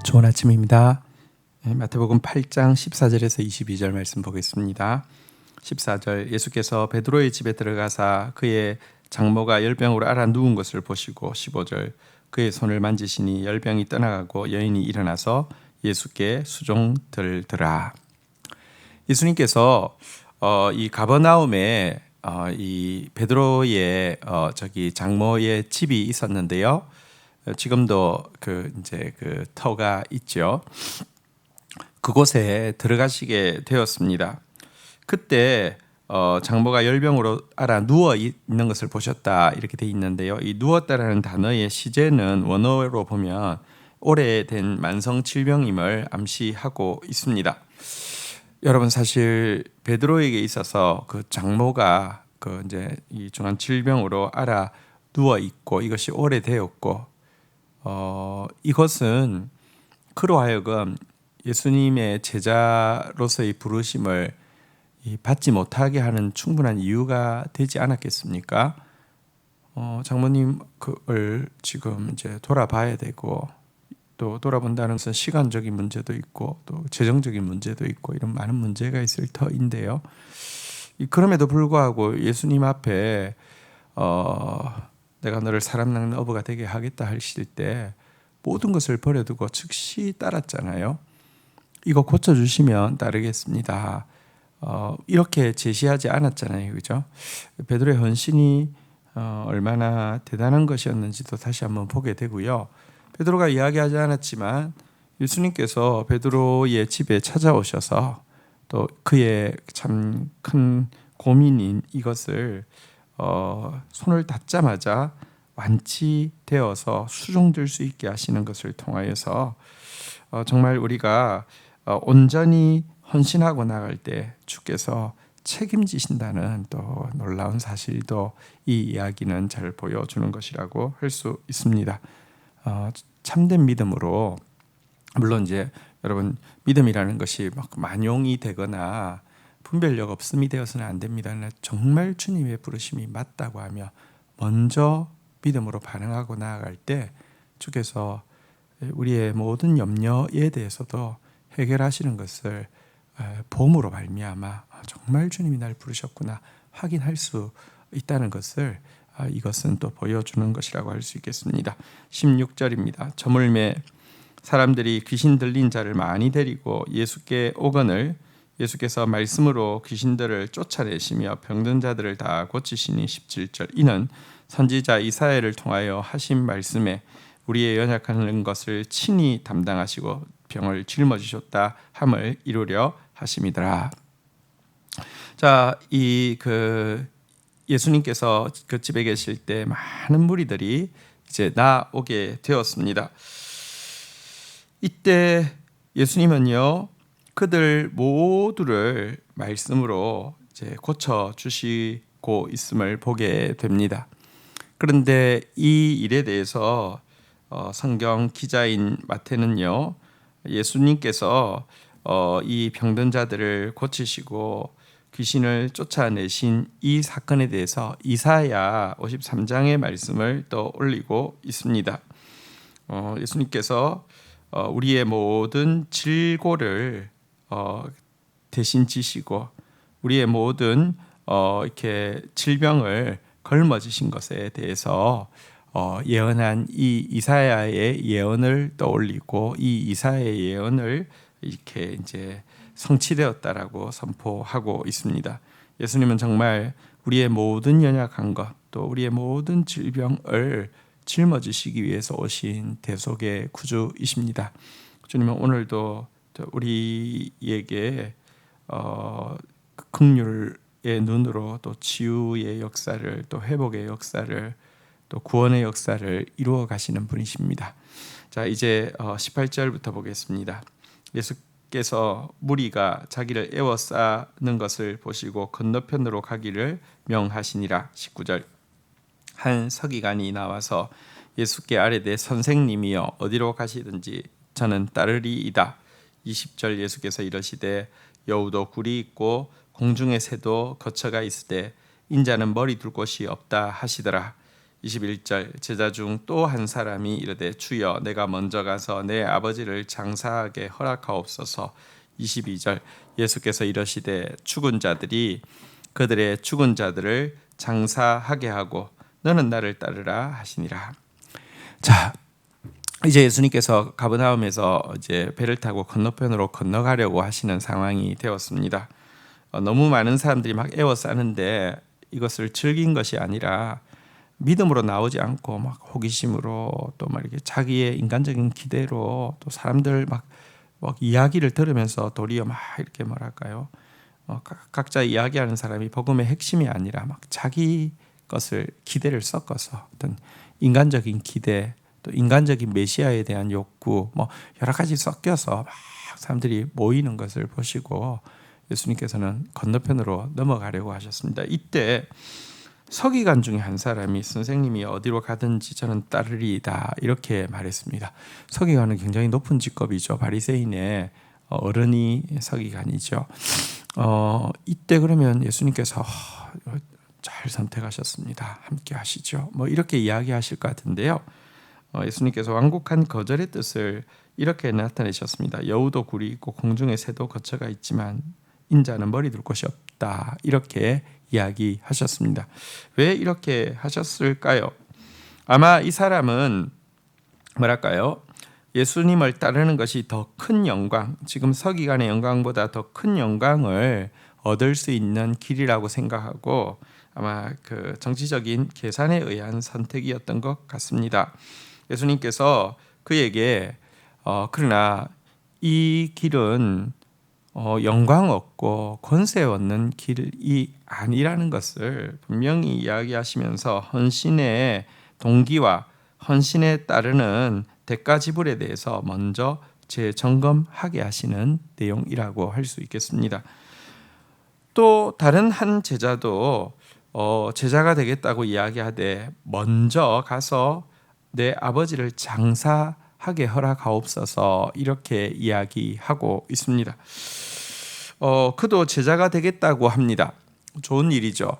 좋은 아침입니다. 마태복음 8장 14절에서 22절 말씀 보겠습니다. 14절 예수께서 베드로의 집에 들어가사 그의 장모가 열병으로 앓아 누운 것을 보시고 15절 그의 손을 만지시니 열병이 떠나가고 여인이 일어나서 예수께 수종들더라. 예수님께서 이 가버나움에 이 베드로의 장모의 집이 있었는데요. 지금도 그 터가 있죠. 그곳에 들어가시게 되었습니다. 그때 장모가 열병으로 앓아 누워 있는 것을 보셨다 이렇게 돼 있는데요. 이 누웠다라는 단어의 시제는 원어로 보면 오래된 만성 질병임을 암시하고 있습니다. 여러분 사실 베드로에게 있어서 그 장모가 이 중한 질병으로 앓아 누워 있고 이것이 오래되었고 이것은 그로 하여금 예수님의 제자로서의 부르심을 받지 못하게 하는 충분한 이유가 되지 않았겠습니까? 장모님을 지금 이제 돌아봐야 되고 또 돌아본다는 것은 시간적인 문제도 있고 또 재정적인 문제도 있고 이런 많은 문제가 있을 터인데요. 그럼에도 불구하고 예수님 앞에 내가 너를 사람 낳는 어부가 되게 하겠다 하실 때 모든 것을 버려두고 즉시 따랐잖아요. 이거 고쳐주시면 따르겠습니다. 이렇게 제시하지 않았잖아요. 그죠? 베드로의 헌신이 얼마나 대단한 것이었는지도 다시 한번 보게 되고요. 베드로가 이야기하지 않았지만 예수님께서 베드로의 집에 찾아오셔서 또 그의 참 큰 고민인 이것을 손을 닿자마자 완치되어서 수종될 수 있게 하시는 것을 통하여서 정말 우리가 온전히 헌신하고 나갈 때 주께서 책임지신다는 또 놀라운 사실도 이 이야기는 잘 보여주는 것이라고 할 수 있습니다. 참된 믿음으로 물론 이제 여러분 믿음이라는 것이 막 만용이 되거나 분별력 없음이 되어서는 안 됩니다. 정말 주님의 부르심이 맞다고 하며 먼저 믿음으로 반응하고 나아갈 때 주께서 우리의 모든 염려에 대해서도 해결하시는 것을 봄으로 말미암아 정말 주님이 날 부르셨구나 확인할 수 있다는 것을 이것은 또 보여주는 것이라고 할 수 있겠습니다. 16절입니다. 저물매 사람들이 귀신 들린 자를 많이 데리고 예수께 오거늘 예수께서 말씀으로 귀신들을 쫓아내시며 병든 자들을 다 고치시니 17절 이는 선지자 이사야를 통하여 하신 말씀에 우리의 연약한 것을 친히 담당하시고 병을 짊어지셨다 함을 이루려 하심이더라. 자, 예수님께서 그 집에 계실 때 많은 무리들이 이제 나오게 되었습니다. 이때 예수님은요 그들 모두를 말씀으로 이제 고쳐 주시고 있음을 보게 됩니다. 그런데 이 일에 대해서 성경 기자인 마태는요 예수님께서 이 병든 자들을 고치시고 귀신을 쫓아내신 이 사건에 대해서 이사야 53장의 말씀을 또 올리고 있습니다. 예수님께서 우리의 모든 질고를 대신 지시고 우리의 모든 이렇게 질병을 걸머지신 것에 대해서 예언한 이 이사야의 예언을 떠올리고 이 이사야의 예언을 이렇게 이제 성취되었다라고 선포하고 있습니다. 예수님은 정말 우리의 모든 연약한 것, 또 우리의 모든 질병을 짊어지시기 위해서 오신 대속의 구주이십니다. 주님은 오늘도 우리에게 긍휼의 눈으로 또 치유의 역사를 또 회복의 역사를 또 구원의 역사를 이루어 가시는 분이십니다. 자, 이제 18절부터 보겠습니다. 예수께서 무리가 자기를 에워싸는 것을 보시고 건너편으로 가기를 명하시니라. 19절 한 서기관이 나와서 예수께 아뢰되 선생님이여 어디로 가시든지 저는 따르리이다. 20절 예수께서 이러시되 여우도 굴이 있고 공중의 새도 거처가 있으되 인자는 머리 둘 곳이 없다 하시더라. 21절 제자 중 또 한 사람이 이르되 주여 내가 먼저 가서 내 아버지를 장사하게 허락하옵소서. 22절 예수께서 이러시되 죽은 자들이 그들의 죽은 자들을 장사하게 하고 너는 나를 따르라 하시니라. 자, 이제 예수님께서 가버나움에서 이제 배를 타고 건너편으로 건너가려고 하시는 상황이 되었습니다. 너무 많은 사람들이 막 에워싸는데 이것을 즐긴 것이 아니라 믿음으로 나오지 않고 막 호기심으로 또 막 이렇게 자기의 인간적인 기대로 또 사람들 막 이야기를 들으면서 도리어 막 이렇게 뭐랄까요? 각자 이야기하는 사람이 복음의 핵심이 아니라 막 자기 것을 기대를 섞어서 어떤 인간적인 기대 또 인간적인 메시아에 대한 욕구 뭐 여러 가지 섞여서 막 사람들이 모이는 것을 보시고 예수님께서는 건너편으로 넘어가려고 하셨습니다. 이때 서기관 중에 한 사람이 선생님이 어디로 가든지 저는 따르리이다 이렇게 말했습니다. 서기관은 굉장히 높은 직급이죠. 바리새인의 어른이 서기관이죠. 이때 그러면 예수님께서 잘 선택하셨습니다. 함께 하시죠. 뭐 이렇게 이야기하실 것 같은데요. 예수님께서 완곡한 거절의 뜻을 이렇게 나타내셨습니다. 여우도 굴이 있고 공중의 새도 거처가 있지만 인자는 머리 둘 곳이 없다. 이렇게 이야기하셨습니다. 왜 이렇게 하셨을까요? 아마 이 사람은 뭐랄까요? 예수님을 따르는 것이 더 큰 영광, 지금 서기관의 영광보다 더 큰 영광을 얻을 수 있는 길이라고 생각하고 아마 그 정치적인 계산에 의한 선택이었던 것 같습니다. 예수님께서 그에게 그러나 이 길은 영광 얻고 권세 얻는 길이 아니라는 것을 분명히 이야기하시면서 헌신의 동기와 헌신에 따르는 대가 지불에 대해서 먼저 재점검하게 하시는 내용이라고 할 수 있겠습니다. 또 다른 한 제자도 제자가 되겠다고 이야기하되 먼저 가서 내 아버지를 장사하게 허락하옵소서 이렇게 이야기하고 있습니다. 그도 제자가 되겠다고 합니다. 좋은 일이죠.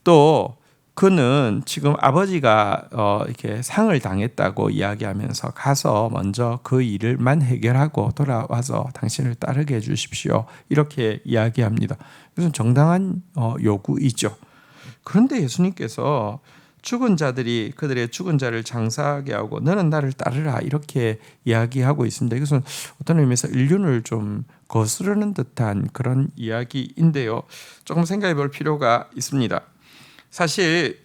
또 그는 지금 아버지가 이렇게 상을 당했다고 이야기하면서 가서 먼저 그 일을만 해결하고 돌아와서 당신을 따르게 해주십시오. 이렇게 이야기합니다. 이것은 정당한 요구이죠. 그런데 예수님께서 죽은 자들이 그들의 죽은 자를 장사하게 하고 너는 나를 따르라 이렇게 이야기하고 있습니다. 이것은 어떤 의미에서 인륜을 좀 거스르는 듯한 그런 이야기인데요. 조금 생각해 볼 필요가 있습니다. 사실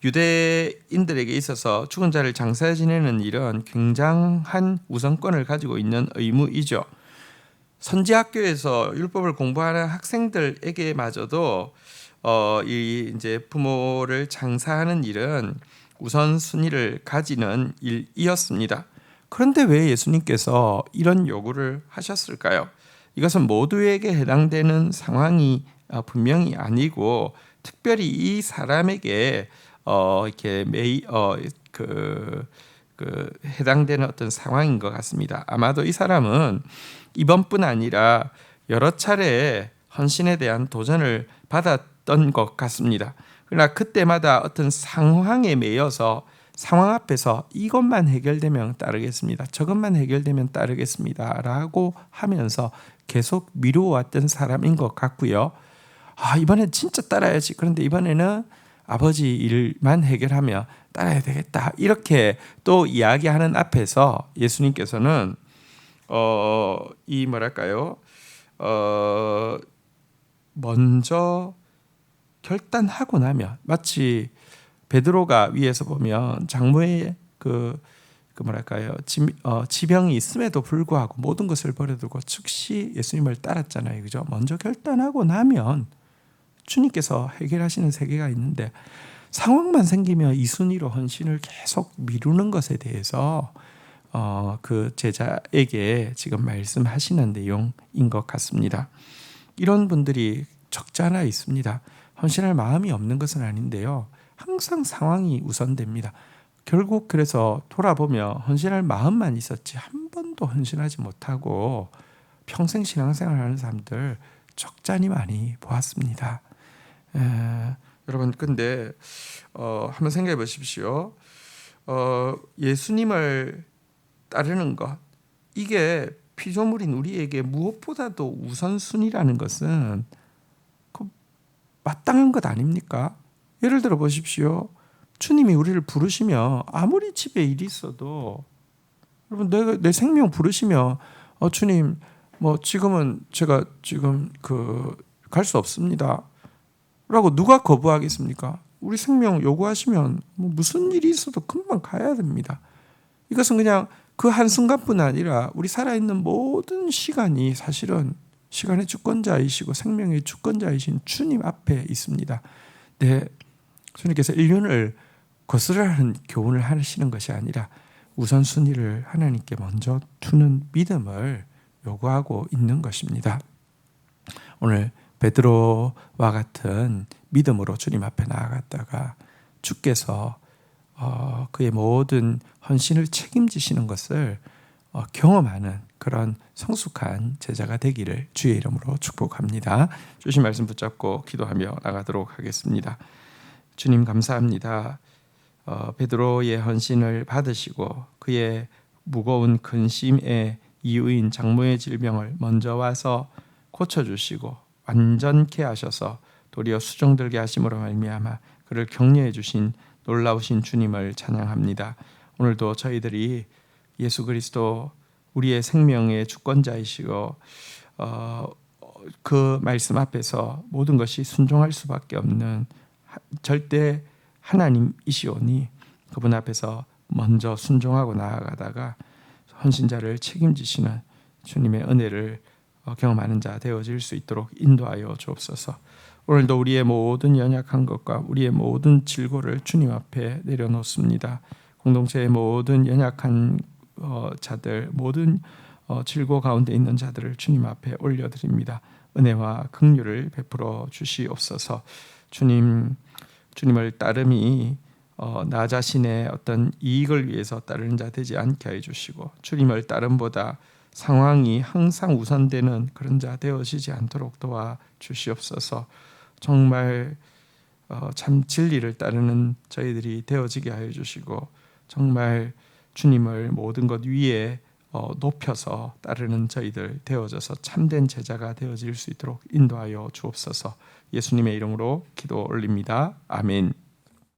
유대인들에게 있어서 죽은 자를 장사해 지내는 일은 굉장한 우선권을 가지고 있는 의무이죠. 선지학교에서 율법을 공부하는 학생들에게마저도 이 이제 부모를 장사하는 일은 우선순위를 가지는 일이었습니다. 그런데 왜 예수님께서 이런 요구를 하셨을까요? 이것은 모두에게 해당되는 상황이 분명히 아니고 특별히 이 사람에게 이렇게 해당되는 어떤 상황인 것 같습니다. 아마도 이 사람은 이번뿐 아니라 여러 차례 헌신에 대한 도전을 받았던 것 같습니다. 그러나 그때마다 어떤 상황에 매여서 상황 앞에서 이것만 해결되면 따르겠습니다. 저것만 해결되면 따르겠습니다. 라고 하면서 계속 미루어왔던 사람인 것 같고요. 이번엔 진짜 따라야지. 그런데 이번에는 아버지 일만 해결하며 따라야 되겠다. 이렇게 또 이야기하는 앞에서 예수님께서는 이 뭐랄까요? 먼저 결단하고 나면 마치 베드로가 위에서 보면 장모의 지병이 있음에도 불구하고 모든 것을 버려두고 즉시 예수님을 따랐잖아요. 그죠? 먼저 결단하고 나면 주님께서 해결하시는 세계가 있는데 상황만 생기면 이 순위로 헌신을 계속 미루는 것에 대해서 그 제자에게 지금 말씀하시는 내용인 것 같습니다. 이런 분들이 적지 않아 있습니다. 헌신할 마음이 없는 것은 아닌데요. 항상 상황이 우선됩니다. 결국 그래서 돌아보면 헌신할 마음만 있었지 한 번도 헌신하지 못하고 평생 신앙생활을 하는 사람들 적잖이 많이 보았습니다. 여러분 근데 한번 생각해 보십시오. 예수님을 따르는 것, 이게 피조물인 우리에게 무엇보다도 우선순위라는 것은 마땅한 것 아닙니까? 예를 들어 보십시오. 주님이 우리를 부르시며 아무리 집에 일이 있어도, 여러분 내 생명 부르시며 주님 지금은 제가 지금 갈 수 없습니다 라고 누가 거부하겠습니까? 우리 생명 요구하시면 무슨 일이 있어도 금방 가야 됩니다. 이것은 그냥 그 한순간뿐 아니라 우리 살아있는 모든 시간이 사실은 시간의 주권자이시고 생명의 주권자이신 주님 앞에 있습니다. 주님께서 인륜을 거스르라는 교훈을 하시는 것이 아니라 우선순위를 하나님께 먼저 두는 믿음을 요구하고 있는 것입니다. 오늘 베드로와 같은 믿음으로 주님 앞에 나아갔다가 주께서 그의 모든 헌신을 책임지시는 것을 경험하는 그런 성숙한 제자가 되기를 주의 이름으로 축복합니다. 주신 말씀 붙잡고 기도하며 나가도록 하겠습니다. 주님 감사합니다. 베드로의 헌신을 받으시고 그의 무거운 근심의 이유인 장모의 질병을 먼저 와서 고쳐주시고 완전케 하셔서 도리어 수종들게 하심으로 말미암아 그를 격려해 주신 놀라우신 주님을 찬양합니다. 오늘도 저희들이 예수 그리스도 우리의 생명의 주권자이시고 그 말씀 앞에서 모든 것이 순종할 수밖에 없는 절대 하나님이시오니 그분 앞에서 먼저 순종하고 나아가다가 헌신자를 책임지시는 주님의 은혜를 경험하는 자 되어질 수 있도록 인도하여 주옵소서. 오늘도 우리의 모든 연약한 것과 우리의 모든 질고를 주님 앞에 내려놓습니다. 공동체의 모든 연약한 자들, 모든 질고 가운데 있는 자들을 주님 앞에 올려드립니다. 은혜와 긍휼을 베풀어 주시옵소서. 주님을 따름이 나 자신의 어떤 이익을 위해서 따르는 자 되지 않게 해주시고 주님을 따름보다 상황이 항상 우선되는 그런 자 되어지지 않도록 도와주시옵소서. 정말 참 진리를 따르는 저희들이 되어지게 하여 주시고 정말 주님을 모든 것 위에 높여서 따르는 저희들 되어져서 참된 제자가 되어질 수 있도록 인도하여 주옵소서. 예수님의 이름으로 기도 올립니다. 아멘.